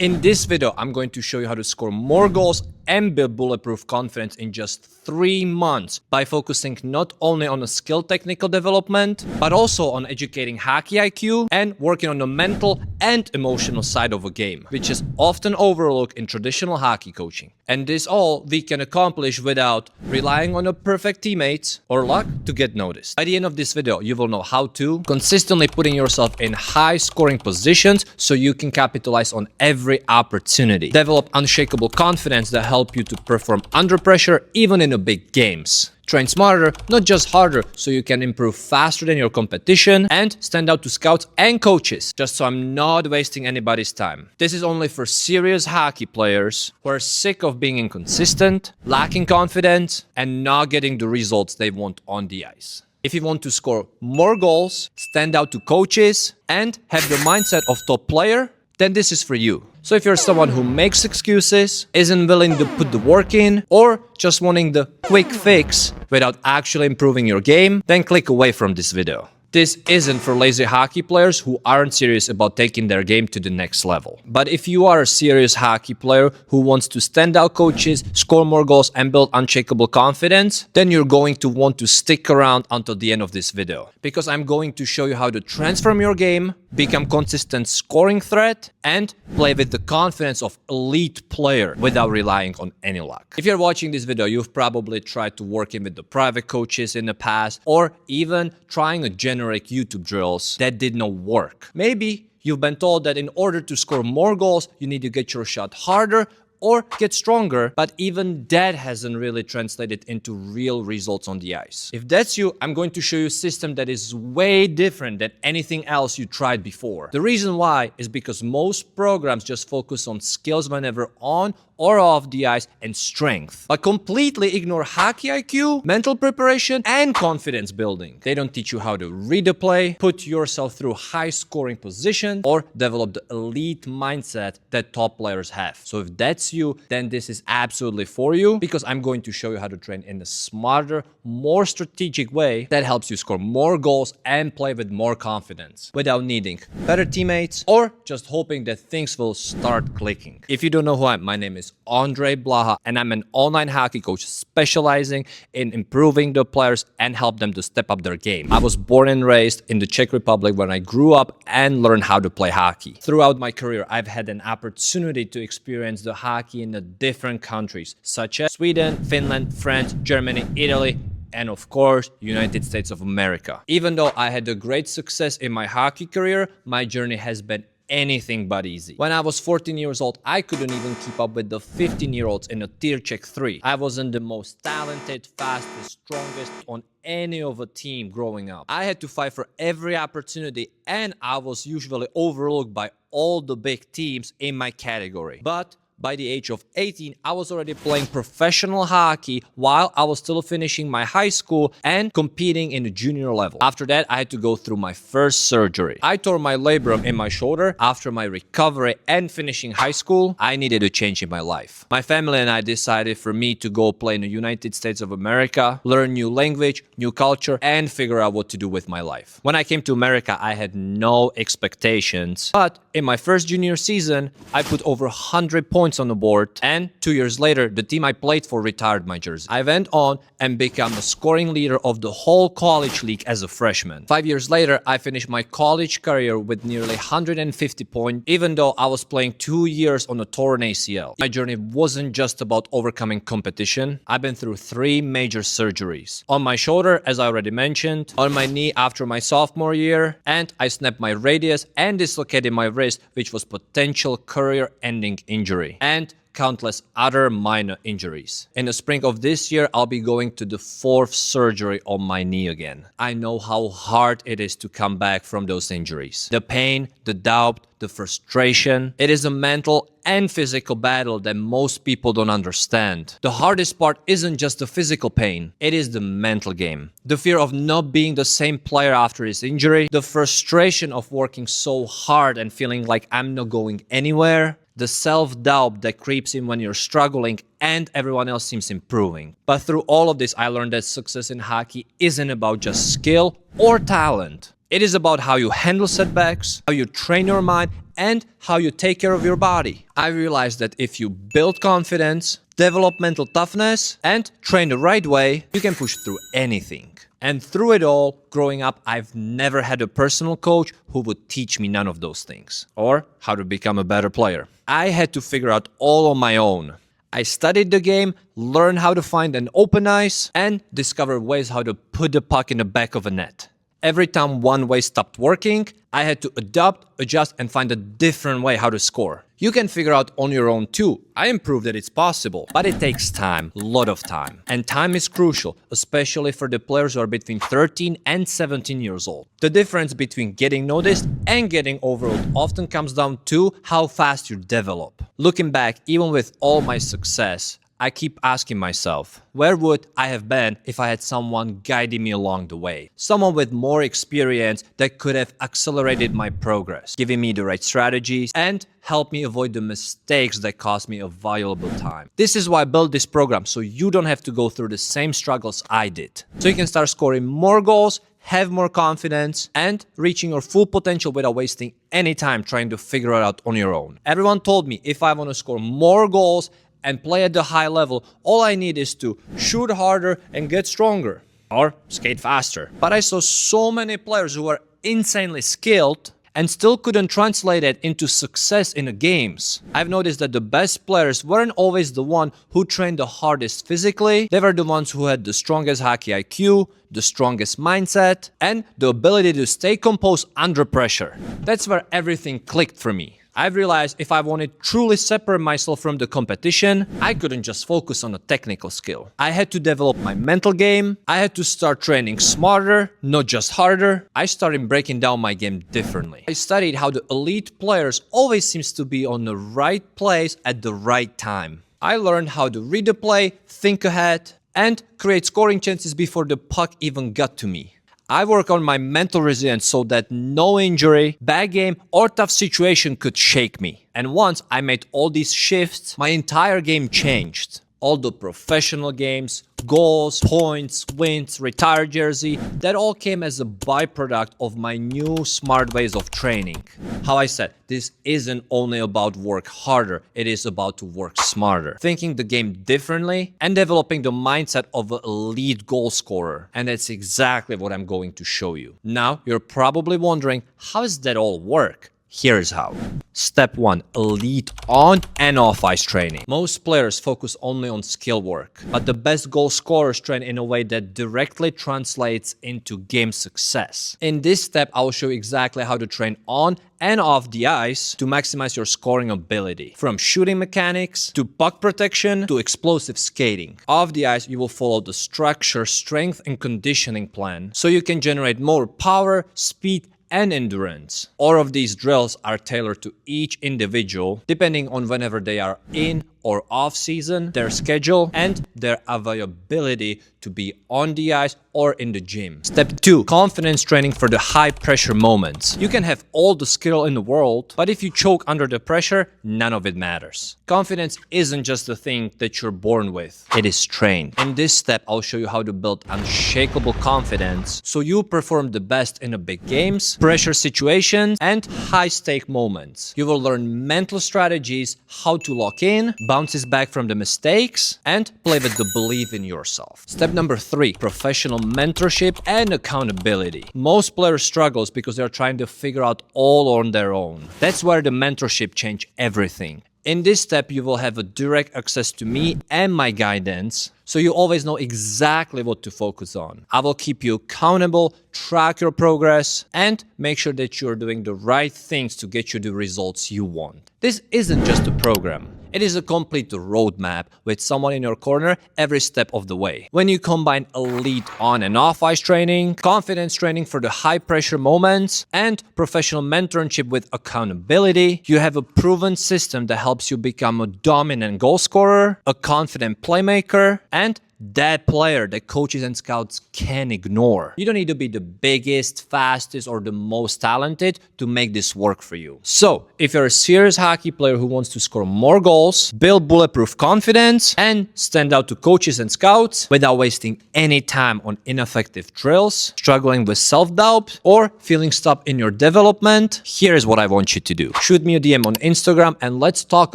In this video, I'm going to show you how to score more goals and build bulletproof confidence in just 3 months by focusing not only on a skill technical development, but also on educating hockey IQ and working on the mental and emotional side of a game, which is often overlooked in traditional hockey coaching. And this all we can accomplish without relying on a perfect teammates or luck to get noticed. By the end of this video, you will know how to consistently putting yourself in high scoring positions so you can capitalize on every opportunity. Develop unshakable confidence that help you to perform under pressure even in the big games. Train smarter, not just harder, so you can improve faster than your competition and stand out to scouts and coaches, just so I'm not wasting anybody's time. This is only for serious hockey players who are sick of being inconsistent, lacking confidence, and not getting the results they want on the ice. If you want to score more goals, stand out to coaches, and have the mindset of top player, then this is for you. So if you're someone who makes excuses, isn't willing to put the work in, or just wanting the quick fix without actually improving your game, then click away from this video. This isn't for lazy hockey players who aren't serious about taking their game to the next level. But if you are a serious hockey player who wants to stand out coaches, score more goals, and build unshakable confidence, then you're going to want to stick around until the end of this video. Because I'm going to show you how to transform your game, become consistent scoring threat, and play with the confidence of elite player without relying on any luck. If you're watching this video, you've probably tried to work in with the private coaches in the past, or even trying a generic YouTube drills that did not work. Maybe you've been told that in order to score more goals, you need to get your shot harder or get stronger, but even that hasn't really translated into real results on the ice. If that's you, I'm going to show you a system that is way different than anything else you tried before. The reason why is because most programs just focus on skills whenever on or off the ice and strength, but completely ignore hockey IQ, mental preparation, and confidence building. They don't teach you how to read a play, put yourself through high scoring positions, or develop the elite mindset that top players have. So if that's you, then this is absolutely for you, because I'm going to show you how to train in a smarter, more strategic way that helps you score more goals and play with more confidence without needing better teammates or just hoping that things will start clicking. If you don't know who I am, my name is Ondrej Blaha, and I'm an online hockey coach specializing in improving the players and help them to step up their game. I was born and raised in the Czech Republic when I grew up and learned how to play hockey. Throughout my career, I've had an opportunity to experience the hockey in the different countries, such as Sweden, Finland, France, Germany, Italy, and of course, United States of America. Even though I had a great success in my hockey career, my journey has been anything but easy. When I was 14 years old, I couldn't even keep up with the 15-year-olds in a tier Czech 3. I wasn't the most talented, fastest, strongest on any of a team growing up. I had to fight for every opportunity, and I was usually overlooked by all the big teams in my category. But by the age of 18, I was already playing professional hockey while I was still finishing my high school and competing in the junior level. After that, I had to go through my first surgery. I tore my labrum in my shoulder. After my recovery and finishing high school, I needed a change in my life. My family and I decided for me to go play in the United States of America, learn new language, new culture, and figure out what to do with my life. When I came to America, I had no expectations, but in my first junior season, I put over 100 points on the board, and 2 years later, the team I played for retired my jersey. I went on and became a scoring leader of the whole college league as a freshman. 5 years later, I finished my college career with nearly 150 points, even though I was playing 2 years on a torn ACL. My journey wasn't just about overcoming competition. I've been through 3 major surgeries. On my shoulder, as I already mentioned, on my knee after my sophomore year, and I snapped my radius and dislocated my wrist, which was potential career-ending injury, and countless other minor injuries. In the spring of this year, I'll be going to the 4th surgery on my knee again. I know how hard it is to come back from those injuries. The pain, the doubt, the frustration. It is a mental and physical battle that most people don't understand. The hardest part isn't just the physical pain, it is the mental game. The fear of not being the same player after his injury, the frustration of working so hard and feeling like I'm not going anywhere, the self-doubt that creeps in when you're struggling and everyone else seems improving. But through all of this, I learned that success in hockey isn't about just skill or talent. It is about how you handle setbacks, how you train your mind, and how you take care of your body. I realized that if you build confidence, develop mental toughness, and train the right way, you can push through anything. And through it all, growing up, I've never had a personal coach who would teach me none of those things, or how to become a better player. I had to figure out all on my own. I studied the game, learned how to find an open ice, and discovered ways how to put the puck in the back of a net. Every time one way stopped working, I had to adapt, adjust, and find a different way how to score. You can figure out on your own too. I improved that it's possible, but it takes time, a lot of time. And time is crucial, especially for the players who are between 13 and 17 years old. The difference between getting noticed and getting overlooked often comes down to how fast you develop. Looking back, even with all my success, I keep asking myself, where would I have been if I had someone guiding me along the way? Someone with more experience that could have accelerated my progress, giving me the right strategies, and helped me avoid the mistakes that cost me a valuable time. This is why I built this program, so you don't have to go through the same struggles I did. So you can start scoring more goals, have more confidence, and reaching your full potential without wasting any time trying to figure it out on your own. Everyone told me if I want to score more goals and play at the high level, all I need is to shoot harder and get stronger, or skate faster. But I saw so many players who were insanely skilled and still couldn't translate it into success in the games. I've noticed that the best players weren't always the one who trained the hardest physically. They were the ones who had the strongest hockey IQ, the strongest mindset, and the ability to stay composed under pressure. That's where everything clicked for me. I've realized if I wanted to truly separate myself from the competition, I couldn't just focus on a technical skill. I had to develop my mental game. I had to start training smarter, not just harder. I started breaking down my game differently. I studied how the elite players always seems to be on the right place at the right time. I learned how to read the play, think ahead, and create scoring chances before the puck even got to me. I work on my mental resilience so that no injury, bad game, or tough situation could shake me. And once I made all these shifts, my entire game changed. All the professional games, goals, points, wins, retired jersey, that all came as a byproduct of my new smart ways of training. How I said, this isn't only about work harder, it is about to work smarter. Thinking the game differently and developing the mindset of an elite goal scorer. And that's exactly what I'm going to show you. Now, you're probably wondering, how does that all work? Here's how. Step 1. Elite on and off ice training. Most players focus only on skill work, but the best goal scorers train in a way that directly translates into game success. In this step, I will show you exactly how to train on and off the ice to maximize your scoring ability. From shooting mechanics, to puck protection, to explosive skating. Off the ice, you will follow the structure, strength, and conditioning plan, so you can generate more power, speed, and endurance. All of these drills are tailored to each individual, depending on whenever they are in or off season, their schedule, and their availability to be on the ice or in the gym. Step 2. Confidence training for the high pressure moments. You can have all the skill in the world, but if you choke under the pressure, none of it matters. Confidence isn't just a thing that you're born with, it is trained. In this step, I'll show you how to build unshakable confidence so you perform the best in the big games, pressure situations, and high stake moments. You will learn mental strategies, how to lock in, bounces back from the mistakes, and play with the belief in yourself. Step number 3, professional mentorship and accountability. Most players struggles because they're trying to figure out all on their own. That's where the mentorship change everything. In this step, you will have a direct access to me and my guidance, so you always know exactly what to focus on. I will keep you accountable, track your progress, and make sure that you're doing the right things to get you the results you want. This isn't just a program. It is a complete roadmap with someone in your corner every step of the way. When you combine elite on and off ice training, confidence training for the high pressure moments, and professional mentorship with accountability, you have a proven system that helps you become a dominant goal scorer, a confident playmaker, and that player that coaches and scouts can ignore. You don't need to be the biggest, fastest, or the most talented to make this work for you. So, if you're a serious hockey player who wants to score more goals, build bulletproof confidence, and stand out to coaches and scouts without wasting any time on ineffective drills, struggling with self-doubt, or feeling stuck in your development, here is what I want you to do. Shoot me a DM on Instagram and let's talk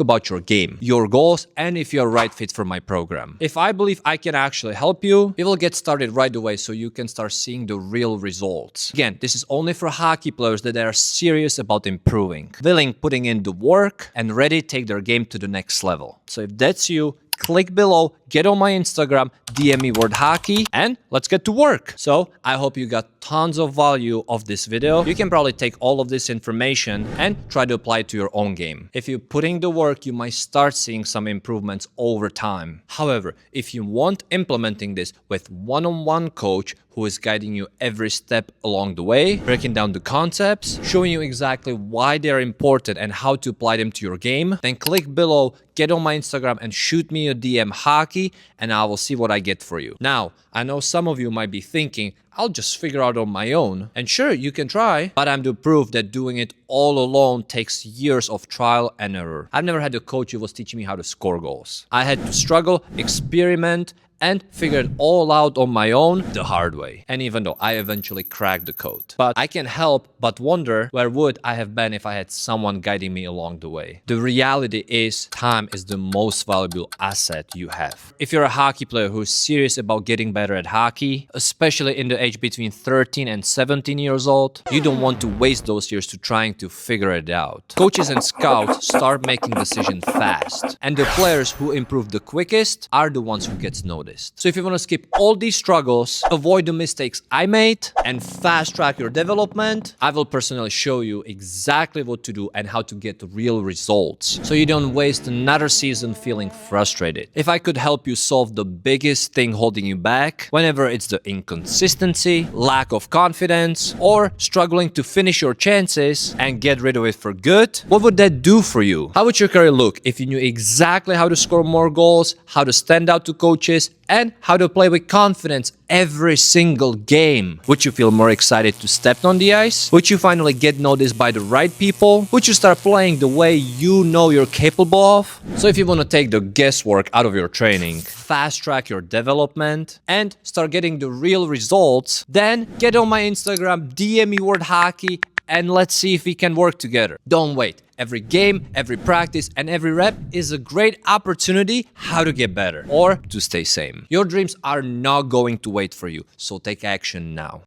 about your game, your goals, and if you're a right fit for my program. If I believe I can actually help you, we will get started right away so you can start seeing the real results. Again, this is only for hockey players that are serious about improving, willing putting in the work, and ready to take their game to the next level. So if that's you, click below, get on my Instagram, DM me word hockey, and let's get to work. So I hope you got tons of value of this video. You can probably take all of this information and try to apply it to your own game. If you put in the work, you might start seeing some improvements over time. However, if you want implementing this with one-on-one coach who is guiding you every step along the way, breaking down the concepts, showing you exactly why they're important and how to apply them to your game, then click below, get on my Instagram and shoot me a DM hockey and I will see what I get for you. Now, I know some of you might be thinking, I'll just figure out on my own. And sure, you can try, but I'm to prove that doing it all alone takes years of trial and error. I've never had a coach who was teaching me how to score goals. I had to struggle, experiment, and figure it all out on my own the hard way. And even though I eventually cracked the code. But I can help but wonder where would I have been if I had someone guiding me along the way. The reality is time is the most valuable asset you have. If you're a hockey player who's serious about getting better at hockey, especially in the age between 13 and 17 years old, you don't want to waste those years to trying to figure it out. Coaches and scouts start making decisions fast. And the players who improve the quickest are the ones who gets noticed. So if you want to skip all these struggles, avoid the mistakes I made, and fast track your development, I will personally show you exactly what to do and how to get real results. So you don't waste another season feeling frustrated. If I could help you solve the biggest thing holding you back, whenever it's the inconsistency, lack of confidence, or struggling to finish your chances and get rid of it for good, what would that do for you? How would your career look if you knew exactly how to score more goals, how to stand out to coaches, and how to play with confidence every single game? Would you feel more excited to step on the ice? Would you finally get noticed by the right people? Would you start playing the way you know you're capable of? So if you want to take the guesswork out of your training, fast track your development, and start getting the real results, then get on my Instagram, DM me word hockey, and let's see if we can work together. Don't wait. Every game, every practice, and every rep is a great opportunity how to get better or to stay same. Your dreams are not going to wait for you, so take action now.